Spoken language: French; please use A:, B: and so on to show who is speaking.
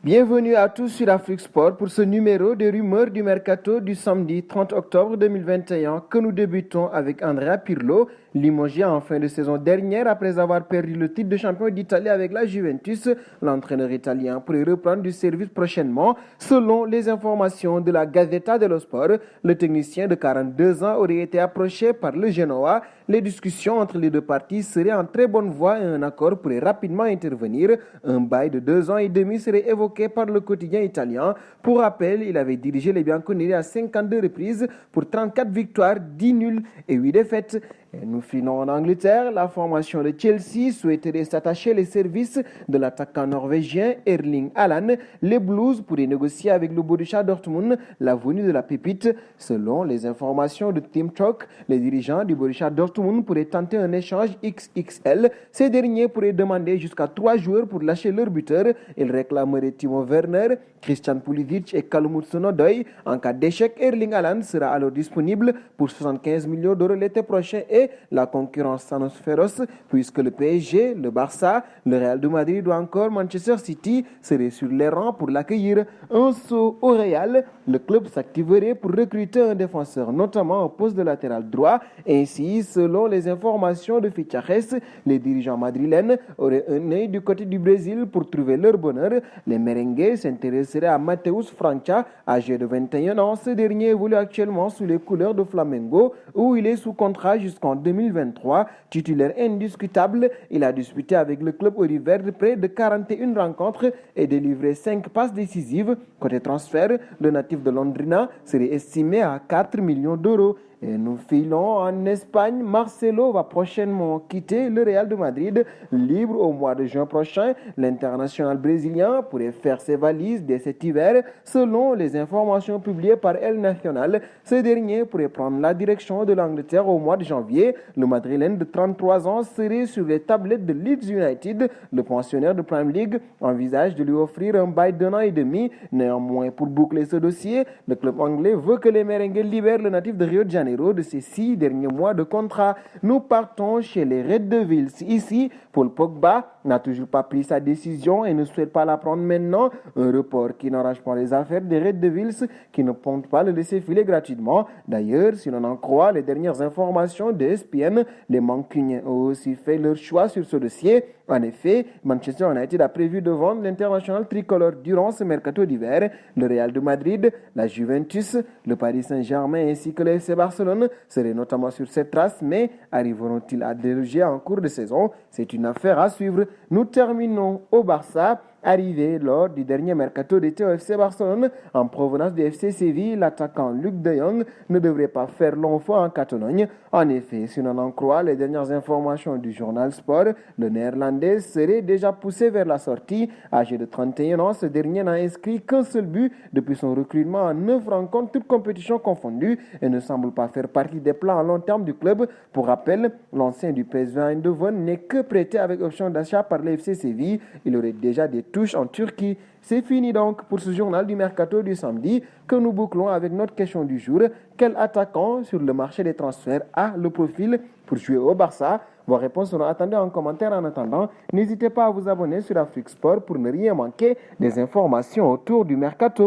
A: Bienvenue à tous sur Afrique Sport pour ce numéro des rumeurs du mercato du samedi 30 octobre 2021 que nous débutons avec Andrea Pirlo, limogé en fin de saison dernière après avoir perdu le titre de champion d'Italie avec la Juventus. L'entraîneur italien pourrait reprendre du service prochainement. Selon les informations de la Gazzetta dello Sport, le technicien de 42 ans aurait été approché par le Genoa. Les discussions entre les deux parties seraient en très bonne voie et un accord pourrait rapidement intervenir. Un bail de 2 ans et demi serait évoqué par le quotidien italien. Pour rappel, il avait dirigé les Bianconeri à 52 reprises pour 34 victoires, 10 nuls et 8 défaites. Et nous finons en Angleterre. La formation de Chelsea souhaiterait s'attacher les services de l'attaquant norvégien Erling Haaland. Les Blues pourraient négocier avec le Borussia Dortmund la venue de la pépite. Selon les informations de Team Talk, les dirigeants du Borussia Dortmund pourraient tenter un échange XXL. Ces derniers pourraient demander jusqu'à 3 joueurs pour lâcher leur buteur. Ils réclameraient Timo Werner, Christian Pulisic et Kalmut Sonodoy. En cas d'échec, Erling Haaland sera alors disponible pour 75 millions d'euros l'été prochain et la concurrence s'annonce féroce puisque le PSG, le Barça, le Real de Madrid ou encore Manchester City seraient sur les rangs pour l'accueillir. Un saut au Real, le club s'activerait pour recruter un défenseur, notamment au poste de latéral droit. Ainsi, selon les informations de Fichajes, les dirigeants madrilènes auraient un œil du côté du Brésil pour trouver leur bonheur. Les merengues s'intéresseraient à Mateus França, âgé de 21 ans. Ce dernier évolue actuellement sous les couleurs de Flamengo, où il est sous contrat jusqu'en 2023. Titulaire indiscutable, il a disputé avec le club auriverde près de 41 rencontres et délivré 5 passes décisives. Côté transfert, le natif de Londrina serait estimé à 4 millions d'euros. Et nous filons en Espagne. Marcelo va prochainement quitter le Real de Madrid. Libre au mois de juin prochain, l'international brésilien pourrait faire ses valises dès cet hiver. Selon les informations publiées par El Nacional, ce dernier pourrait prendre la direction de l'Angleterre au mois de janvier. Le Madrilène de 33 ans serait sur les tablettes de Leeds United. Le pensionnaire de Premier League envisage de lui offrir un bail d'1 an et demi. Néanmoins, pour boucler ce dossier, le club anglais veut que les merengues libèrent le natif de Rio de Janeiro de ces 6 derniers mois de contrat. Nous partons chez les Red Devils. Ici, Paul Pogba n'a toujours pas pris sa décision et ne souhaite pas la prendre maintenant. Un report qui n'arrange pas les affaires des Red Devils qui ne comptent pas le laisser filer gratuitement. D'ailleurs, si l'on en croit les dernières informations de ESPN, les Mancuniens ont aussi fait leur choix sur ce dossier. En effet, Manchester United a prévu de vendre l'international tricolore durant ce mercato d'hiver. Le Real de Madrid, la Juventus, le Paris Saint-Germain ainsi que le FC Barcelone seraient notamment sur cette trace, mais arriveront-ils à déroger en cours de saison? C'est une affaire à suivre. Nous terminons au Barça. Arrivé lors du dernier mercato d'été au FC Barcelone, en provenance du FC Séville, l'attaquant Luc de Jong ne devrait pas faire long feu en Catalogne. En effet, si l'on en croit les dernières informations du journal Sport, le néerlandais serait déjà poussé vers la sortie. Âgé de 31 ans, ce dernier n'a inscrit qu'un seul but depuis son recrutement en 9 rencontres, toutes compétitions confondues, et ne semble pas faire partie des plans à long terme du club. Pour rappel, l'ancien du PSV Eindhoven n'est que prêté avec option d'achat par le FC Séville. Il aurait déjà des touche en Turquie. C'est fini donc pour ce journal du mercato du samedi que nous bouclons avec notre question du jour. Quel attaquant sur le marché des transferts a le profil pour jouer au Barça? Vos réponses seront attendues en commentaire. En attendant, n'hésitez pas à vous abonner sur Afrique Sport pour ne rien manquer des informations autour du mercato.